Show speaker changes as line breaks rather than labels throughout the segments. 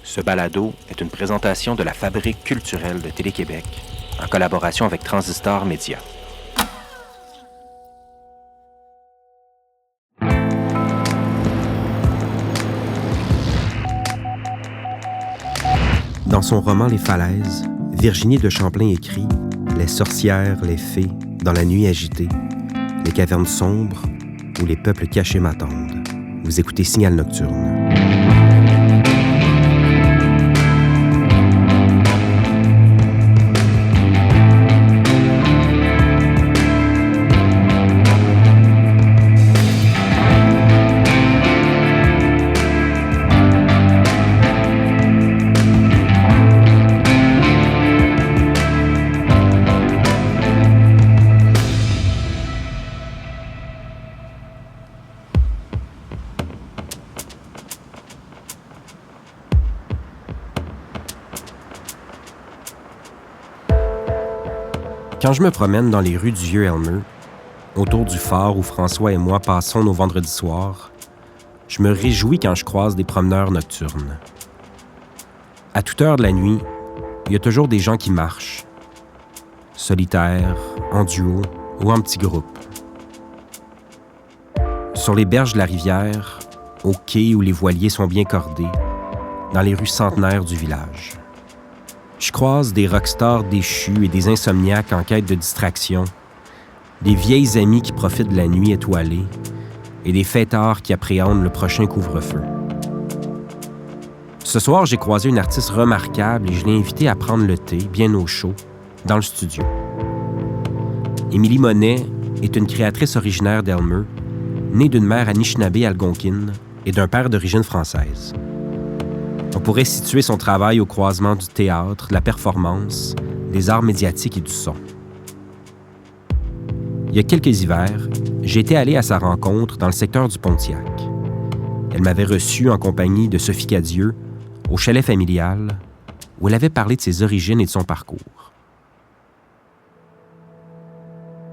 Ce balado est une présentation de la Fabrique culturelle de Télé-Québec en collaboration avec Transistor Média.
Dans son roman Les Falaises, Virginie de Champlain écrit « Les sorcières, les fées, dans la nuit agitée, les cavernes sombres où les peuples cachés m'attendent. » Vous écoutez Signal Nocturne. Quand je me promène dans les rues du Vieux-Elmer, autour du phare où François et moi passons nos vendredis soirs, je me réjouis quand je croise des promeneurs nocturnes. À toute heure de la nuit, il y a toujours des gens qui marchent, solitaires, en duo ou en petits groupes. Sur les berges de la rivière, au quai où les voiliers sont bien cordés, dans les rues centenaires du village. Je croise des rockstars déchus et des insomniaques en quête de distraction, des vieilles amies qui profitent de la nuit étoilée et des fêtards qui appréhendent le prochain couvre-feu. Ce soir, j'ai croisé une artiste remarquable et je l'ai invitée à prendre le thé, bien au chaud, dans le studio. Émilie Monet est une créatrice originaire d'Elmer, née d'une mère Anishinaabe algonquine et d'un père d'origine française. On pourrait situer son travail au croisement du théâtre, de la performance, des arts médiatiques et du son. Il y a quelques hivers, j'étais allé à sa rencontre dans le secteur du Pontiac. Elle m'avait reçu en compagnie de Sophie Cadieux au chalet familial où elle avait parlé de ses origines et de son parcours.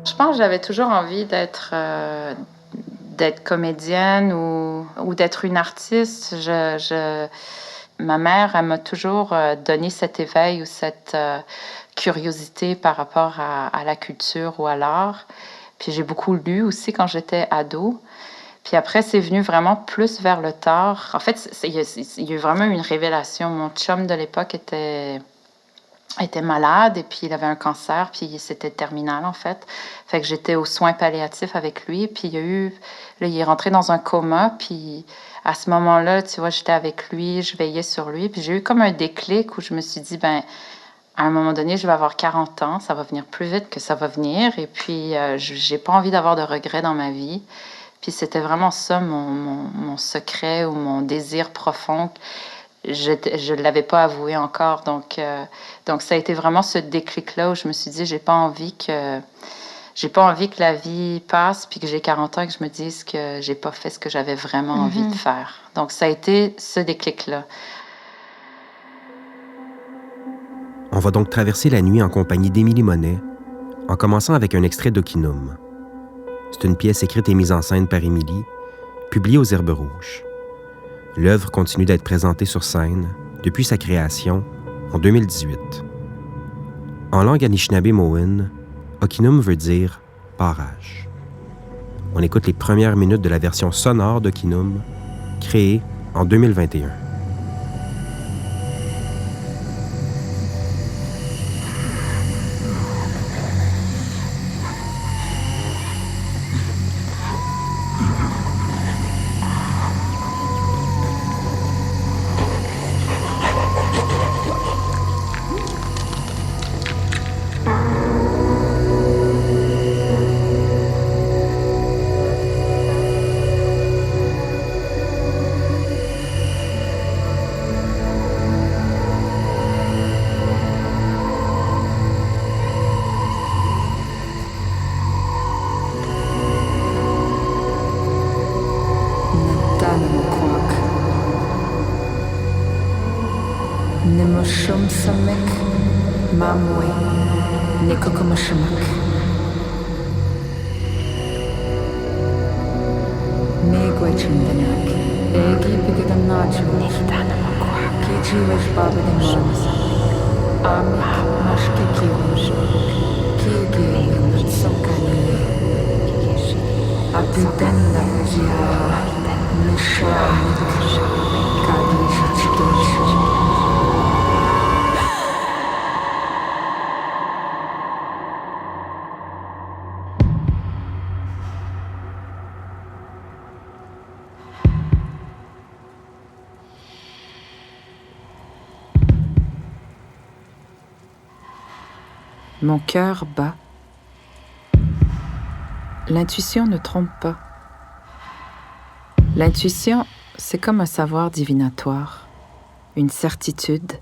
Je pense que j'avais toujours envie d'être comédienne ou d'être une artiste. Ma mère, elle m'a toujours donné cet éveil ou cette curiosité par rapport à la culture ou à l'art. Puis j'ai beaucoup lu aussi quand j'étais ado. Puis après, c'est venu vraiment plus vers le tard. En fait, il y a eu vraiment une révélation. Mon chum de l'époque était malade et puis il avait un cancer, puis c'était terminal en fait. Fait que j'étais aux soins palliatifs avec lui. Puis il est rentré dans un coma, puis à ce moment-là, tu vois, j'étais avec lui, je veillais sur lui, puis j'ai eu comme un déclic où je me suis dit, à un moment donné, je vais avoir 40 ans, ça va venir plus vite que ça va venir, et puis j'ai pas envie d'avoir de regrets dans ma vie. Puis c'était vraiment ça mon secret ou mon désir profond. Je l'avais pas avoué encore, donc ça a été vraiment ce déclic-là où je me suis dit, j'ai pas envie que la vie passe puis que j'ai 40 ans et que je me dise que j'ai pas fait ce que j'avais vraiment envie de faire. Donc, ça a été ce déclic-là.
On va donc traverser la nuit en compagnie d'Émilie Monet, en commençant avec un extrait d'Okinum. C'est une pièce écrite et mise en scène par Émilie, publiée aux Herbes Rouges. L'œuvre continue d'être présentée sur scène depuis sa création en 2018. En langue Anishinaabe-Mohin, Okinum veut dire « barrage ». On écoute les premières minutes de la version sonore d'Okinum, créée en 2021.
Nimushum samek mamwe nikokumashamak. Megwechindanak egi bigadanachum. Nidanamakwa. Kijiwaj Baba de Mons, Amit Mashke Kiwaj, Kigi Sokani, Abudanda Jia, Nishamik, Kadish. Mon cœur bat. L'intuition ne trompe pas. L'intuition, c'est comme un savoir divinatoire, une certitude,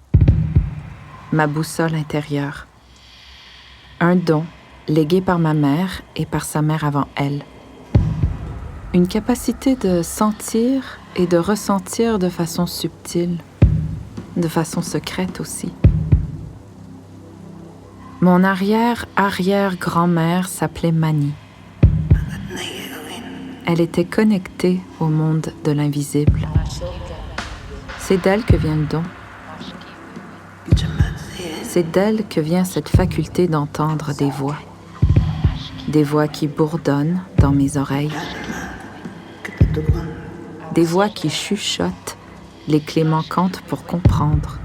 ma boussole intérieure. Un don légué par ma mère et par sa mère avant elle. Une capacité de sentir et de ressentir de façon subtile, de façon secrète aussi. Mon arrière-arrière-grand-mère s'appelait Mani. Elle était connectée au monde de l'invisible. C'est d'elle que vient le don. C'est d'elle que vient cette faculté d'entendre des voix qui bourdonnent dans mes oreilles, des voix qui chuchotent les clés manquantes pour comprendre,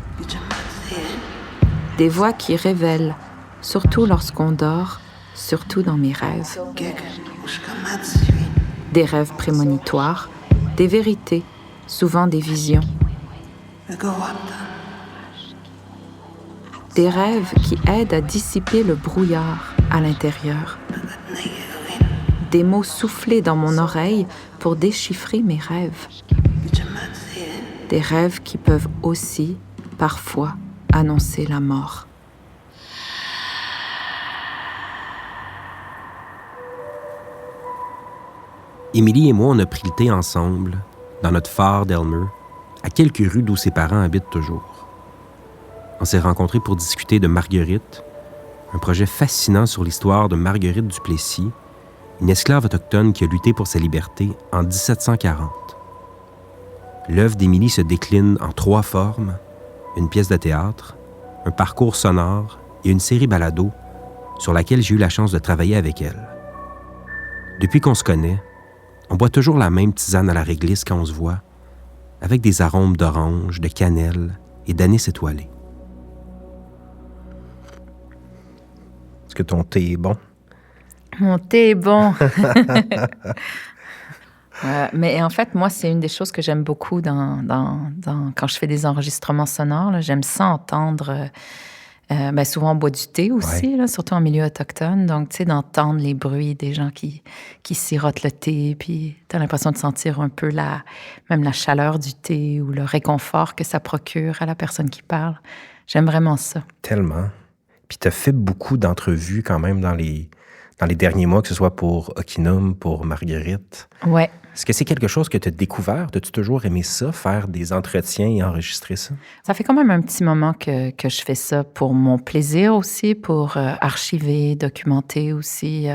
des voix qui révèlent, surtout lorsqu'on dort, surtout dans mes rêves. Des rêves prémonitoires, des vérités, souvent des visions. Des rêves qui aident à dissiper le brouillard à l'intérieur. Des mots soufflés dans mon oreille pour déchiffrer mes rêves. Des rêves qui peuvent aussi, parfois, annoncer la mort.
Émilie et moi, on a pris le thé ensemble, dans notre phare d'Elmer, à quelques rues d'où ses parents habitent toujours. On s'est rencontrés pour discuter de Marguerite, un projet fascinant sur l'histoire de Marguerite Duplessis, une esclave autochtone qui a lutté pour sa liberté en 1740. L'œuvre d'Émilie se décline en 3 formes, une pièce de théâtre, un parcours sonore et une série balado sur laquelle j'ai eu la chance de travailler avec elle. Depuis qu'on se connaît, on boit toujours la même tisane à la réglisse quand on se voit, avec des arômes d'orange, de cannelle et d'anis étoilé. Est-ce que ton thé est bon?
Mon thé est bon. Mais en fait, moi, c'est une des choses que j'aime beaucoup quand je fais des enregistrements sonores. Là, j'aime ça entendre. Souvent, on boit du thé aussi,
Ouais.
là, surtout en milieu autochtone. Donc, tu sais, d'entendre les bruits des gens qui sirotent le thé, puis tu as l'impression de sentir un peu même la chaleur du thé ou le réconfort que ça procure à la personne qui parle. J'aime vraiment ça.
Tellement. Puis tu as fait beaucoup d'entrevues quand même dans les derniers mois, que ce soit pour Okinum, pour Marguerite.
Ouais.
Est-ce que c'est quelque chose que tu as découvert? As-tu toujours aimé ça, faire des entretiens et enregistrer ça?
Ça fait quand même un petit moment que je fais ça pour mon plaisir aussi, pour archiver, documenter aussi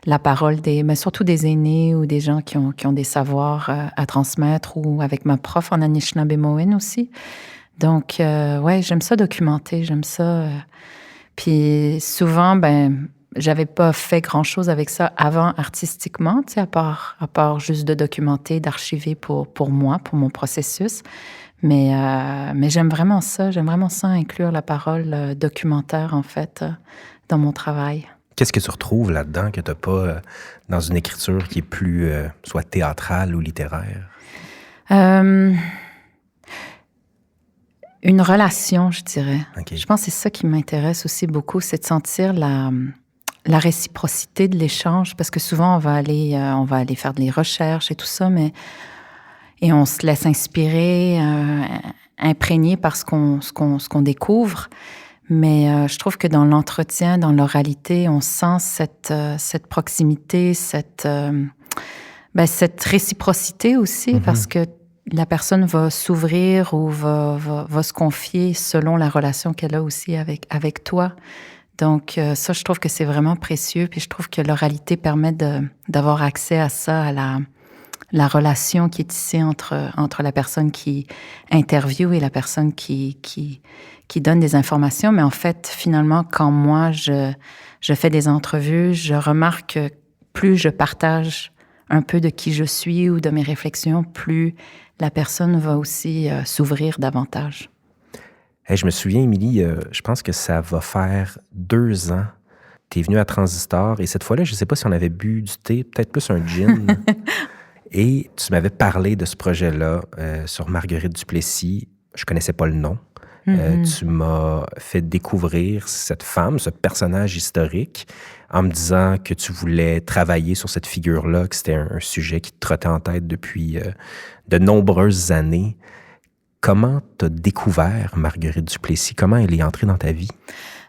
la parole mais surtout des aînés ou des gens qui ont des savoirs à transmettre, ou avec ma prof en Anishinaabe aussi. Donc, j'aime ça documenter, j'aime ça. Puis souvent, j'avais pas fait grand-chose avec ça avant artistiquement, tu sais, à part juste de documenter, d'archiver pour moi, pour mon processus. Mais j'aime vraiment ça inclure la parole documentaire, en fait, dans mon travail.
Qu'est-ce que tu retrouves là-dedans que tu n'as pas dans une écriture qui est plus soit théâtrale ou littéraire?
Une relation, je dirais.
Okay.
Je pense que c'est ça qui m'intéresse aussi beaucoup, c'est de sentir la réciprocité de l'échange, parce que souvent, on va aller faire des recherches et tout ça, et on se laisse inspirer, imprégner par ce qu'on découvre. Mais je trouve que dans l'entretien, dans l'oralité, on sent cette proximité, cette réciprocité aussi, parce que la personne va s'ouvrir ou va se confier selon la relation qu'elle a aussi avec toi. Donc, ça, je trouve que c'est vraiment précieux. Puis je trouve que l'oralité permet d'avoir accès à ça, à
la relation qui est tissée entre la personne qui interviewe et la personne qui donne des informations. Mais en fait, finalement, quand moi, je fais des entrevues, je remarque que plus je partage un peu de qui je suis ou de mes réflexions, plus la personne va aussi s'ouvrir davantage.
Hey, je me souviens, Émilie, je pense que ça va faire 2 ans. Tu es venue à Transistor et cette fois-là, je ne sais pas si on avait bu du thé, peut-être plus un gin. Et tu m'avais parlé de ce projet-là sur Marguerite Duplessis. Je ne connaissais pas le nom. Tu m'as fait découvrir cette femme, ce personnage historique, en me disant que tu voulais travailler sur cette figure-là, que c'était un sujet qui te trottait en tête depuis de nombreuses années. Comment tu as découvert Marguerite Duplessis? Comment elle est entrée dans ta vie?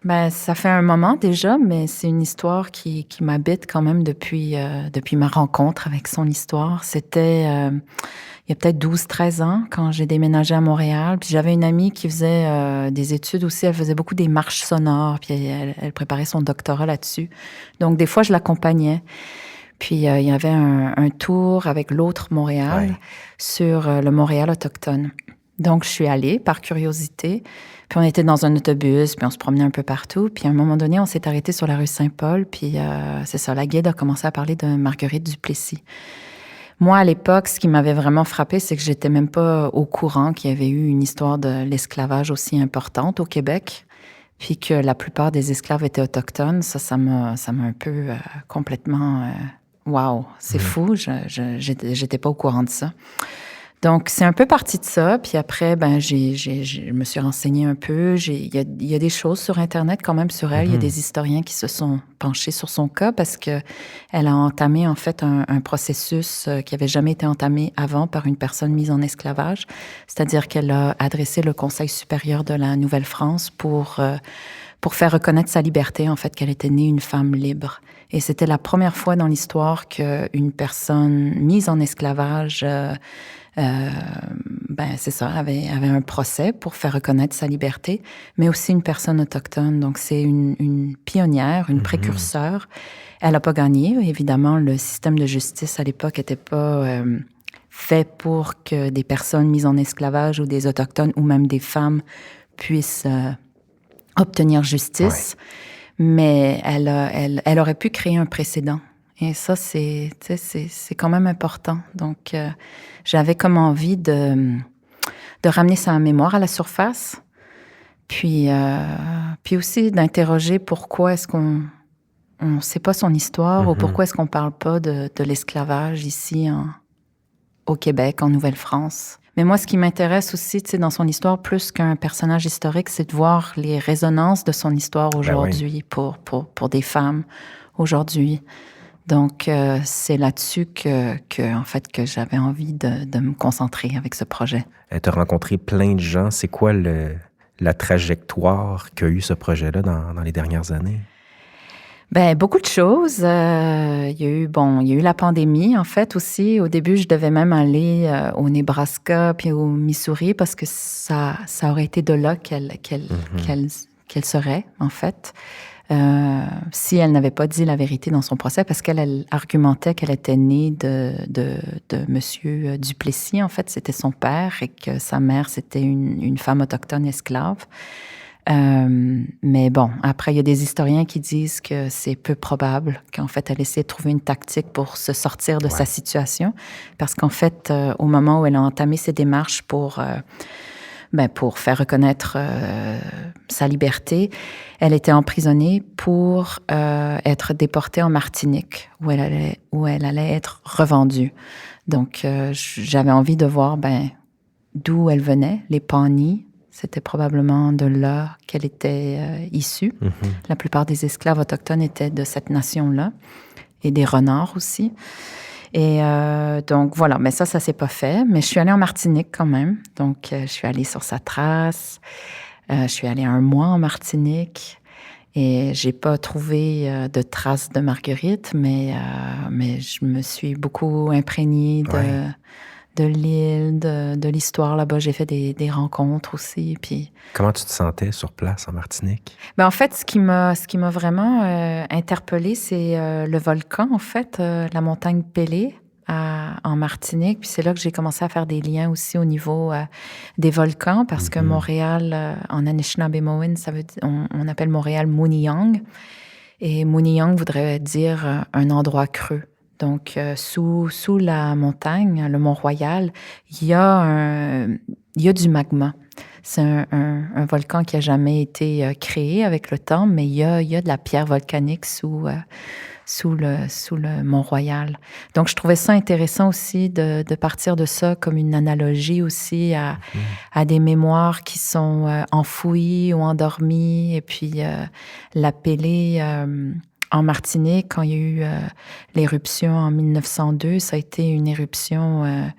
Ben, ça fait un moment déjà, mais c'est une histoire qui m'habite quand même depuis ma rencontre avec son histoire. C'était il y a peut-être 12-13 ans quand j'ai déménagé à Montréal. Puis j'avais une amie qui faisait des études aussi. Elle faisait beaucoup des marches sonores, puis elle préparait son doctorat là-dessus. Donc, des fois, je l'accompagnais. Puis, il y avait un tour avec l'autre Montréal sur le Montréal autochtone. Donc, je suis allée par curiosité. Puis, on était dans un autobus, puis on se promenait un peu partout. Puis, à un moment donné, on s'est arrêté sur la rue Saint-Paul. Puis, c'est ça, la guide a commencé à parler de Marguerite Duplessis. Moi, à l'époque, ce qui m'avait vraiment frappée, c'est que j'étais même pas au courant qu'il y avait eu une histoire de l'esclavage aussi importante au Québec. Puis que la plupart des esclaves étaient autochtones. Ça m'a un peu complètement... Wow, c'est fou, j'étais pas au courant de ça. Donc, c'est un peu parti de ça. Puis après, ben, je me suis renseignée un peu. Il y a des choses sur Internet quand même sur elle. Il y a des historiens qui se sont penchés sur son cas parce que elle a entamé en fait un processus qui avait jamais été entamé avant par une personne mise en esclavage. C'est-à-dire qu'elle a adressé le Conseil supérieur de la Nouvelle-France pour faire reconnaître sa liberté, en fait, qu'elle était née une femme libre. Et c'était la première fois dans l'histoire qu'une personne mise en esclavage c'est ça, avait un procès pour faire reconnaître sa liberté, mais aussi une personne autochtone. Donc, c'est une pionnière, une précurseur. Elle n'a pas gagné. Évidemment, le système de justice à l'époque n'était pas fait pour que des personnes mises en esclavage ou des autochtones ou même des femmes puissent obtenir justice. Ouais. Mais elle aurait pu créer un précédent. Et ça, c'est quand même important. Donc, j'avais comme envie de ramener sa mémoire à la surface, puis aussi d'interroger pourquoi est-ce qu'on ne sait pas son histoire ou pourquoi est-ce qu'on ne parle pas de l'esclavage ici au Québec, en Nouvelle-France. Mais moi, ce qui m'intéresse aussi, dans son histoire, plus qu'un personnage historique, c'est de voir les résonances de son histoire aujourd'hui pour des femmes aujourd'hui. Donc, c'est là-dessus que j'avais envie de me concentrer avec ce projet.
Tu as rencontré plein de gens. C'est quoi la trajectoire qu'a eu ce projet-là dans les dernières années?
Ben, beaucoup de choses. Il y a eu la pandémie, en fait, aussi. Au début, je devais même aller au Nebraska puis au Missouri parce que ça aurait été de là qu'elle serait, en fait. Si elle n'avait pas dit la vérité dans son procès, parce qu'elle argumentait qu'elle était née de Monsieur Duplessis, en fait, c'était son père, et que sa mère, c'était une femme autochtone esclave. Mais bon, après, il y a des historiens qui disent que c'est peu probable, qu'en fait, elle essaie de trouver une tactique pour se sortir de sa situation, parce qu'en fait, au moment où elle a entamé ses démarches pour faire reconnaître sa liberté, elle était emprisonnée pour être déportée en Martinique, où elle allait être revendue. Donc, j'avais envie de voir d'où elle venait, les Pawnees. C'était probablement de là qu'elle était issue. La plupart des esclaves autochtones étaient de cette nation-là, et des renards aussi. Et donc, voilà. Mais ça s'est pas fait. Mais je suis allée en Martinique quand même. Donc, je suis allée sur sa trace. Je suis allée 1 mois en Martinique. Et j'ai pas trouvé de traces de Marguerite, mais je me suis beaucoup imprégnée de l'île, de l'histoire là-bas. J'ai fait des rencontres aussi. Puis...
Comment tu te sentais sur place en Martinique?
En fait, ce qui m'a vraiment interpellée, c'est le volcan, en fait, la montagne Pelée, en Martinique. Puis c'est là que j'ai commencé à faire des liens aussi au niveau des volcans, parce que Montréal, en Anishinaabe-Moin, ça veut dire, on appelle Montréal Mooniyang. Et Mooniyang voudrait dire un endroit creux. Donc, sous la montagne, le Mont-Royal, il y a du magma. C'est un volcan qui n'a jamais été créé avec le temps, mais il y a de la pierre volcanique sous le Mont-Royal. Donc, je trouvais ça intéressant aussi de partir de ça comme une analogie aussi à des mémoires qui sont enfouies ou endormies. Et puis, l'appeler en Martinique, quand il y a eu l'éruption en 1902, ça a été une éruption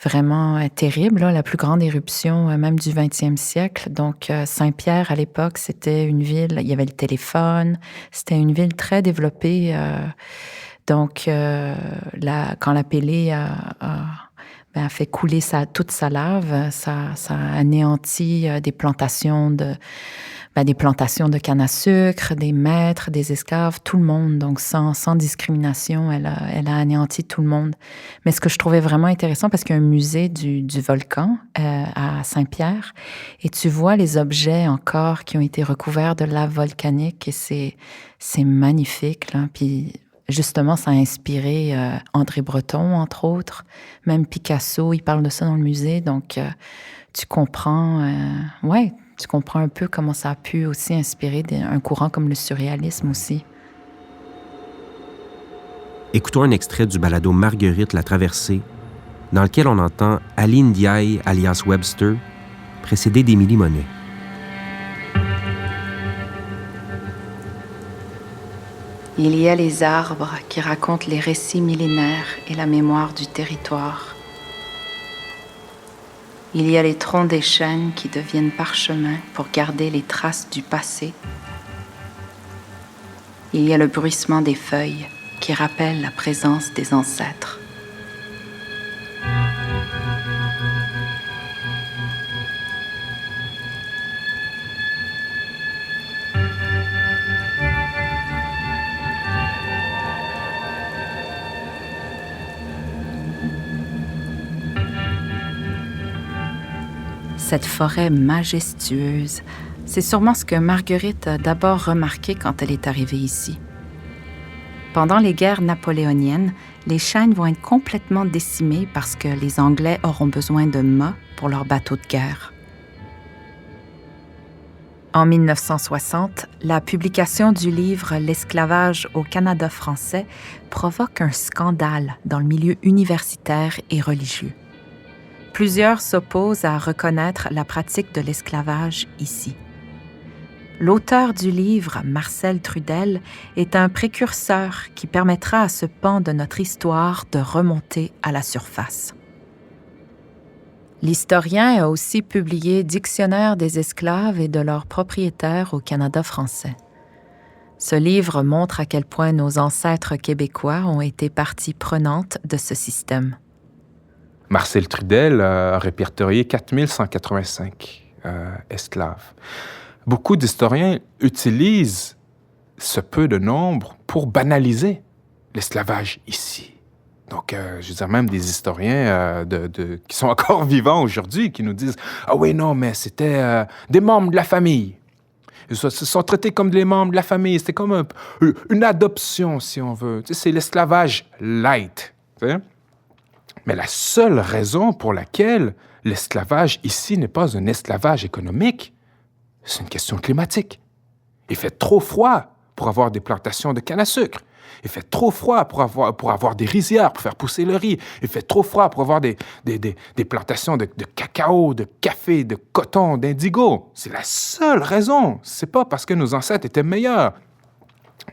vraiment terrible, là, la plus grande éruption même du 20e siècle. Donc, Saint-Pierre, à l'époque, c'était une ville, il y avait le téléphone, c'était une ville très développée. Donc, quand la Pélée a fait couler toute sa lave, ça a anéanti des plantations de canne à sucre, des maîtres, des esclaves, tout le monde. Donc, sans discrimination, elle a anéanti tout le monde. Mais ce que je trouvais vraiment intéressant, parce qu'il y a un musée du volcan à Saint-Pierre, et tu vois les objets encore qui ont été recouverts de lave volcanique, et c'est magnifique, là. Puis, justement, ça a inspiré André Breton, entre autres. Même Picasso, il parle de ça dans le musée. Donc, tu comprends... Tu comprends un peu comment ça a pu aussi inspirer un courant comme le surréalisme aussi.
Écoutons un extrait du balado Marguerite la traversée, dans lequel on entend Aline Ndiaye, alias Webster, précédée d'Émilie Monet.
Il y a les arbres qui racontent les récits millénaires et la mémoire du territoire. Il y a les troncs des chênes qui deviennent parchemins pour garder les traces du passé. Il y a le bruissement des feuilles qui rappelle la présence des ancêtres. Cette forêt majestueuse, c'est sûrement ce que Marguerite a d'abord remarqué quand elle est arrivée ici. Pendant les guerres napoléoniennes, les chênes vont être complètement décimés parce que les Anglais auront besoin de mâts pour leurs bateaux de guerre. En 1960, la publication du livre « L'esclavage au Canada français » provoque un scandale dans le milieu universitaire et religieux. Plusieurs s'opposent à reconnaître la pratique de l'esclavage ici. L'auteur du livre, Marcel Trudel, est un précurseur qui permettra à ce pan de notre histoire de remonter à la surface. L'historien a aussi publié Dictionnaire des esclaves et de leurs propriétaires au Canada français. Ce livre montre à quel point nos ancêtres québécois ont été partie prenante de ce système.
Marcel Trudel a répertorié 4185 esclaves. Beaucoup d'historiens utilisent ce peu de nombre pour banaliser l'esclavage ici. Donc, je veux dire, même des historiens qui sont encore vivants aujourd'hui, qui nous disent « Ah oui, non, mais c'était des membres de la famille. Ils se sont traités comme des membres de la famille. C'était comme une adoption, si on veut. Tu sais, c'est l'esclavage light. Tu sais? Mais la seule raison pour laquelle l'esclavage ici n'est pas un esclavage économique, c'est une question climatique. Il fait trop froid pour avoir des plantations de canne à sucre. Il fait trop froid pour avoir des rizières, pour faire pousser le riz. Il fait trop froid pour avoir des plantations de cacao, de café, de coton, d'indigo. C'est la seule raison. C'est pas parce que nos ancêtres étaient meilleurs.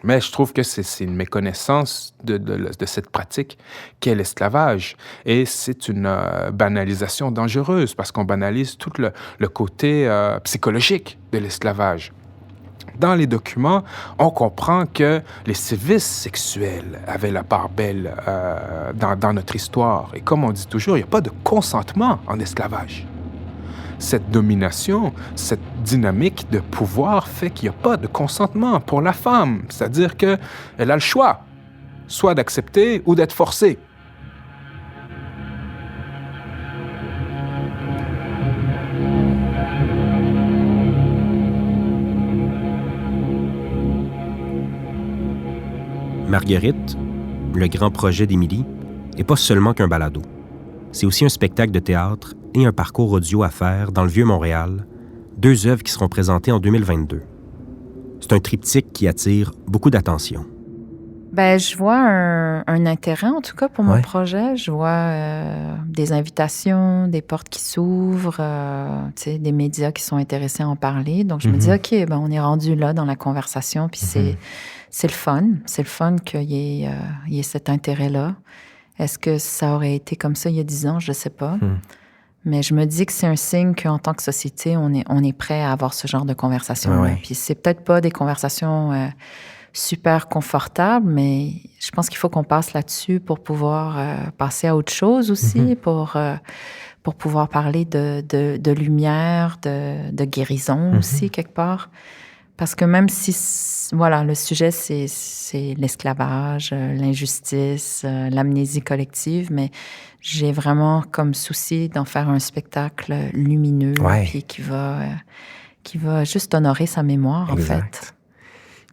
Mais je trouve que c'est une méconnaissance de cette pratique qu'est l'esclavage. Et c'est une banalisation dangereuse parce qu'on banalise tout le côté psychologique de l'esclavage. Dans les documents, on comprend que les sévices sexuels avaient la part belle dans notre histoire. Et comme on dit toujours, il n'y a pas de consentement en esclavage. Cette domination, cette dynamique de pouvoir fait qu'il n'y a pas de consentement pour la femme. C'est-à-dire qu'elle a le choix, soit d'accepter ou d'être forcée.
Marguerite, le grand projet d'Émilie, n'est pas seulement qu'un balado. C'est aussi un spectacle de théâtre et un parcours audio à faire dans le Vieux-Montréal, 2 œuvres qui seront présentées en 2022. C'est un triptyque qui attire beaucoup d'attention.
Ben, je vois un intérêt, en tout cas, pour mon projet. Je vois des invitations, des portes qui s'ouvrent, des médias qui sont intéressés à en parler. Donc, je me dis, OK, ben, on est rendu là dans la conversation, puis c'est le fun. C'est le fun qu'il y ait cet intérêt-là. Est-ce que ça aurait été comme ça il y a 10 ans? Je ne sais pas. Mais je me dis que c'est un signe qu'en tant que société, on est prêt à avoir ce genre de conversation-là. Puis c'est peut-être pas des conversations super confortables, mais je pense qu'il faut qu'on passe là-dessus pour pouvoir passer à autre chose aussi, pour pouvoir parler de lumière, de guérison aussi, quelque part. Parce que même si, voilà, le sujet, c'est l'esclavage, l'injustice, l'amnésie collective, mais j'ai vraiment comme souci d'en faire un spectacle lumineux, puis qui va juste honorer sa mémoire,
exact.
En fait.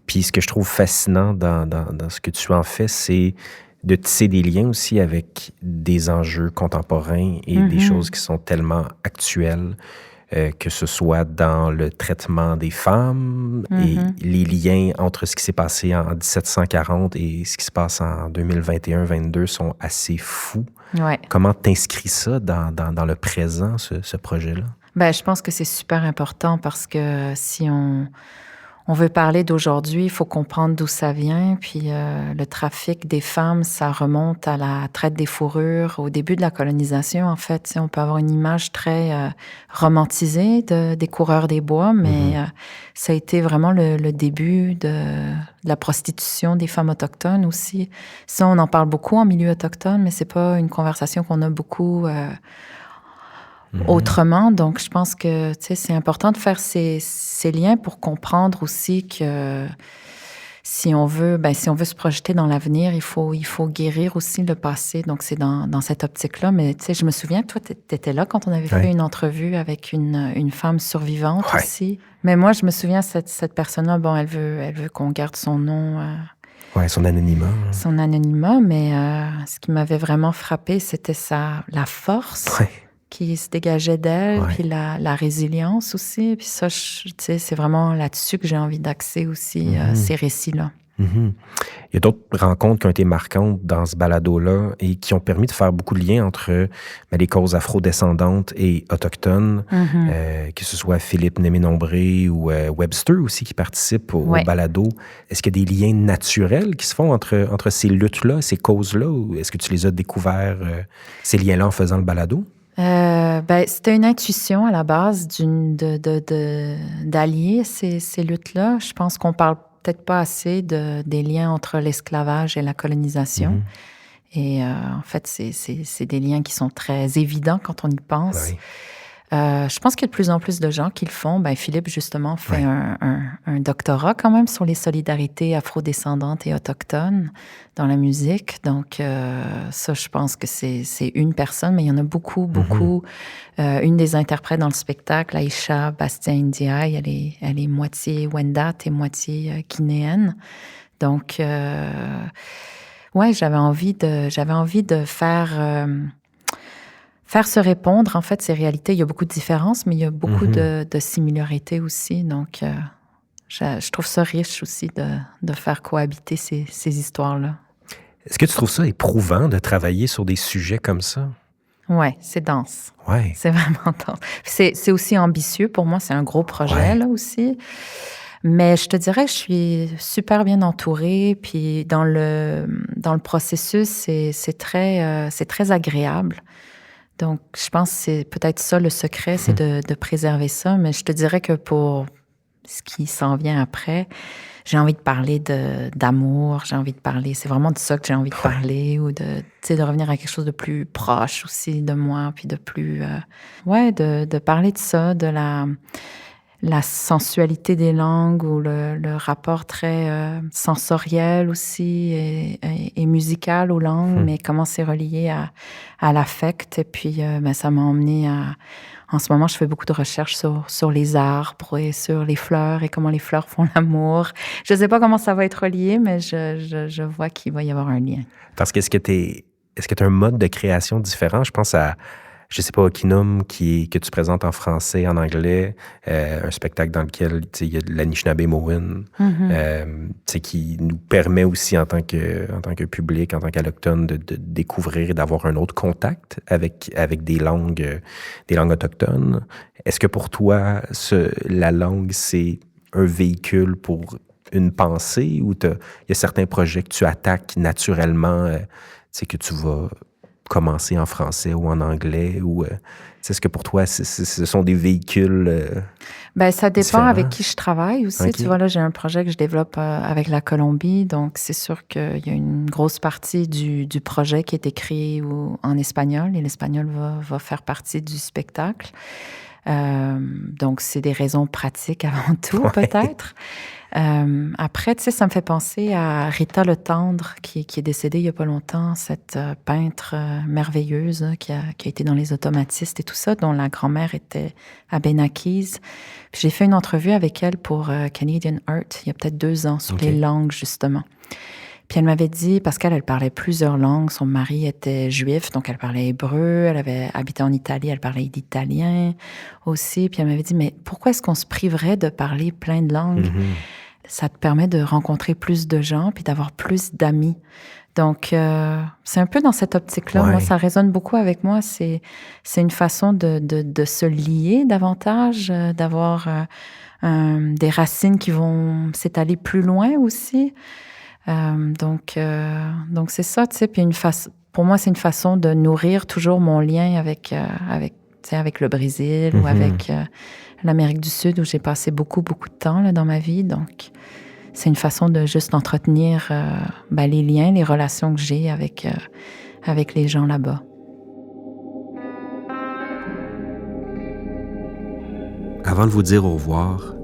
Puis ce que je trouve fascinant dans ce que tu en fais, c'est de tisser des liens aussi avec des enjeux contemporains et des choses qui sont tellement actuelles. Que ce soit dans le traitement des femmes et les liens entre ce qui s'est passé en 1740 et ce qui se passe en 2021-22 sont assez fous.
Ouais.
Comment t'inscris ça dans le présent, ce projet-là?
Ben, je pense que c'est super important parce que si on veut parler d'aujourd'hui, il faut comprendre d'où ça vient. Puis le trafic des femmes, ça remonte à la traite des fourrures, au début de la colonisation, en fait. On peut avoir une image très romantisée des coureurs des bois, mais ça a été vraiment le début de la prostitution des femmes autochtones aussi. Ça, on en parle beaucoup en milieu autochtone, mais c'est pas une conversation qu'on a beaucoup autrement. Donc, je pense que c'est important de faire ces liens pour comprendre aussi que si on veut se projeter dans l'avenir, il faut guérir aussi le passé. Donc, c'est dans cette optique-là. Mais je me souviens que toi, tu étais là quand on avait fait une entrevue avec une femme survivante aussi. Mais moi, je me souviens, cette personne-là, bon, elle veut qu'on garde son nom.
Son anonymat.
Son anonymat, mais ce qui m'avait vraiment frappée, c'était la force. Qui se dégageait d'elle, puis la résilience aussi. Puis ça, c'est vraiment là-dessus que j'ai envie d'axer aussi ces récits-là.
Il y a d'autres rencontres qui ont été marquantes dans ce balado-là et qui ont permis de faire beaucoup de liens entre les causes afrodescendantes et autochtones, que ce soit Philippe Némé-Nombré ou Webster aussi qui participent au balado. Est-ce qu'il y a des liens naturels qui se font entre ces luttes-là, ces causes-là, ou est-ce que tu les as découverts, ces liens-là, en faisant le balado?
C'était une intuition à la base d'allier ces luttes-là. Je pense qu'on parle peut-être pas assez des liens entre l'esclavage et la colonisation. Et en fait, c'est des liens qui sont très évidents quand on y pense. Je pense qu'il y a de plus en plus de gens qui le font. Philippe, justement, fait un doctorat quand même sur les solidarités afrodescendantes et autochtones dans la musique. Donc, ça, je pense que c'est une personne, mais il y en a beaucoup. Une des interprètes dans le spectacle, Aïcha Bastien-Ndiaye, elle est moitié Wendat et moitié guinéenne. Donc, j'avais envie de faire se répondre, en fait, ces réalités. Il y a beaucoup de différences, mais il y a beaucoup de similarités aussi. Donc, je trouve ça riche aussi de faire cohabiter ces histoires-là.
Est-ce que tu trouves ça éprouvant de travailler sur des sujets comme ça?
Oui, c'est dense. C'est vraiment dense. C'est aussi ambitieux. Pour moi, c'est un gros projet, là aussi. Mais je te dirais que je suis super bien entourée. Puis dans le processus, c'est très agréable. Donc, je pense que c'est peut-être ça le secret, c'est de préserver ça. Mais je te dirais que pour ce qui s'en vient après, j'ai envie de parler d'amour, j'ai envie de parler, c'est vraiment de ça que j'ai envie de parler, ou de revenir à quelque chose de plus proche aussi de moi, puis de plus... de parler de ça, la sensualité des langues ou le rapport très sensoriel aussi et musical aux langues, mais comment c'est relié à l'affect. Et puis, ça m'a emmené à... En ce moment, je fais beaucoup de recherches sur les arbres et sur les fleurs et comment les fleurs font l'amour. Je ne sais pas comment ça va être relié, mais je vois qu'il va y avoir un lien.
Parce que est-ce que tu as un mode de création différent? Je pense à, je sais pas, Okinum, que tu présentes en français, en anglais, un spectacle dans lequel il y a de l'Anishinaabe-Mowin, qui nous permet aussi, en tant que public, en tant qu'allochtone, de découvrir et d'avoir un autre contact avec des langues autochtones. Est-ce que pour toi, la langue, c'est un véhicule pour une pensée, ou il y a certains projets que tu attaques naturellement, que tu vas commencer en français ou en anglais, ou est-ce que pour toi, ce sont des véhicules
ça dépend
différents?
Avec qui je travaille aussi. Okay. Tu vois, là, j'ai un projet que je développe avec la Colombie, donc c'est sûr qu'il y a une grosse partie du projet qui est écrit en espagnol, et l'espagnol va faire partie du spectacle. Donc, c'est des raisons pratiques avant tout, peut-être. Après, tu sais, ça me fait penser à Rita Le Tendre, qui est décédée il n'y a pas longtemps, cette peintre merveilleuse qui a été dans Les Automatistes et tout ça, dont la grand-mère était à Benakis. Puis j'ai fait une entrevue avec elle pour Canadian Art il y a peut-être 2 ans sur les langues, justement. Puis elle m'avait dit, parce qu'elle parlait plusieurs langues, son mari était juif, donc elle parlait hébreu, elle avait habité en Italie, elle parlait d'italien aussi. Puis elle m'avait dit, mais pourquoi est-ce qu'on se priverait de parler plein de langues? Ça te permet de rencontrer plus de gens puis d'avoir plus d'amis. Donc, c'est un peu dans cette optique-là. Ouais. Moi, ça résonne beaucoup avec moi. C'est une façon de se lier davantage, d'avoir des racines qui vont s'étaler plus loin aussi. Donc c'est ça, tu sais. Puis pour moi, c'est une façon de nourrir toujours mon lien avec le Brésil ou avec l'Amérique du Sud, où j'ai passé beaucoup de temps là, dans ma vie. Donc, c'est une façon de juste entretenir les liens, les relations que j'ai avec les gens là-bas.
Avant de vous dire au revoir,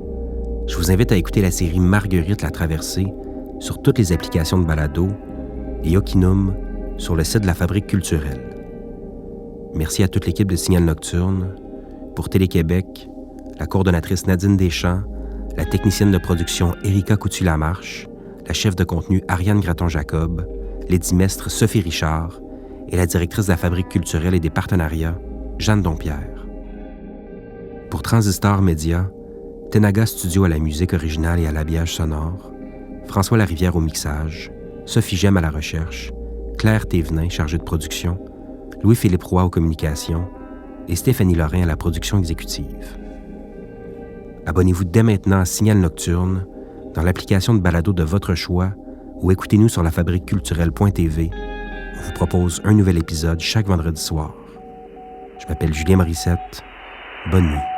je vous invite à écouter la série Marguerite la traversée sur toutes les applications de balado et Okinum sur le site de la Fabrique culturelle. Merci à toute l'équipe de Signal Nocturne, pour Télé-Québec, la coordonnatrice Nadine Deschamps, la technicienne de production Erika Coutu-Lamarche, la chef de contenu Ariane Graton-Jacob, l'édimestre Sophie Richard et la directrice de la Fabrique culturelle et des partenariats, Jeanne Dompierre. Pour Transistor Média, Tenaga Studio à la musique originale et à l'habillage sonore, François Larivière au mixage, Sophie Gemme à la recherche, Claire Thévenin, chargée de production, Louis-Philippe Roy aux communications et Stéphanie Lorrain à la production exécutive. Abonnez-vous dès maintenant à Signal Nocturne dans l'application de balado de votre choix ou écoutez-nous sur lafabriqueculturelle.tv. On vous propose un nouvel épisode chaque vendredi soir. Je m'appelle Julien Morissette. Bonne nuit.